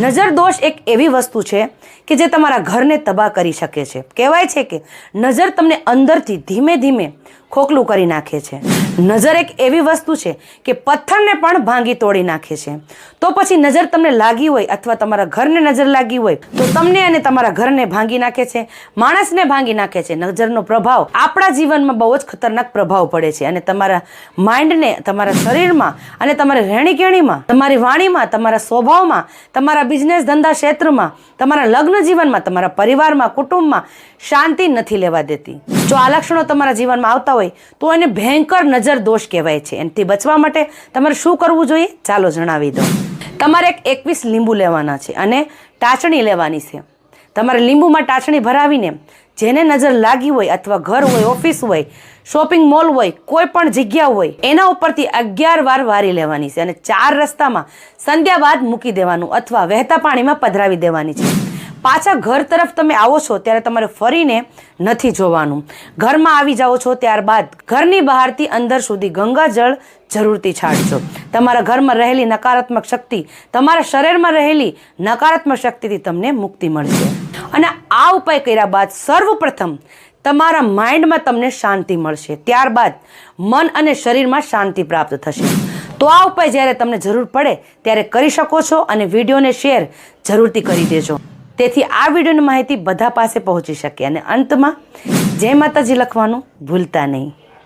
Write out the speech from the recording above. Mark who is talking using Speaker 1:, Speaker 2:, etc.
Speaker 1: નજર દોષ એક એવી વસ્તુ છે કે જે તમારા ઘરને તબાહ કરી શકે છે. કહેવાય છે કે નજર તમને અંદરથી ધીમે ધીમે ખોખલું કરી નાખે છે. નજર એક એવી વસ્તુ છે કે પથ્થરને પણ ભાંગી તોડી નાખે છે. તો પછી નજર તમને લાગી હોય અથવા તમારા ઘરને નજર લાગી હોય તો તમને અને તમારા ઘરને ભાંગી નાખે છે, માણસને ભાંગી નાખે છે. નજરનો પ્રભાવ આપણા જીવનમાં બહુ જ ખતરનાક પ્રભાવ પડે છે અને તમારા માઇન્ડને, તમારા શરીરમાં અને તમારી રહેણીકેણીમાં, તમારી વાણીમાં, તમારા સ્વભાવમાં, તમારા બિઝનેસ ધંધા ક્ષેત્રમાં, તમારા લગ્ન જીવનમાં, તમારા પરિવારમાં, કુટુંબમાં શાંતિ નથી લેવા દેતી. જો આ લક્ષણો તમારા જીવનમાં આવતા હોય તો એને ભયંકર નજર દોષ કહેવાય છે. એનાથી બચવા માટે તમારે શું કરવું જોઈએ ચાલો જણાવી દઉં. તમારે 21 લીંબુ લેવાના છે અને ટાચણી લેવાની છે. તમારે લીંબુમાં ટાચણી ભરાવીને જેને નજર લાગી હોય અથવા ઘર હોય, ઓફિસ હોય, શોપિંગ મોલ હોય, કોઈ પણ જગ્યા હોય એના ઉપરથી 11 વાર વારી લેવાની છે અને 4 રસ્તામાં સંધ્યા બાદ મૂકી દેવાનું અથવા વહેતા પાણીમાં પધરાવી દેવાની છે. પાછા ઘર તરફ તમે આવો છો ત્યારે તમારે ફરીને નથી જોવાનું. ઘરમાં આવી જાઓ છો ત્યારબાદ ઘરની બહારથી અંદર સુધી ગંગાજળ જરૂરથી છાંટજો. તમારા ઘરમાં રહેલી નકારાત્મક શક્તિ, તમારા શરીરમાં રહેલી નકારાત્મક શક્તિથી તમને મુક્તિ મળશે. અને આ ઉપાય કર્યા બાદ સર્વપ્રથમ તમારા માઇન્ડમાં તમને શાંતિ મળશે. ત્યારબાદ મન અને શરીરમાં શાંતિ પ્રાપ્ત થશે. તો આ ઉપાય જ્યારે તમને જરૂર પડે ત્યારે કરી શકો છો અને વિડીયોને શેર જરૂરથી કરી દેજો, તેથી આ વિડીયોની માહિતી બધા પાસે પહોંચી શકે. અને અંતમાં જય માતાજી લખવાનું ભૂલતા નહીં.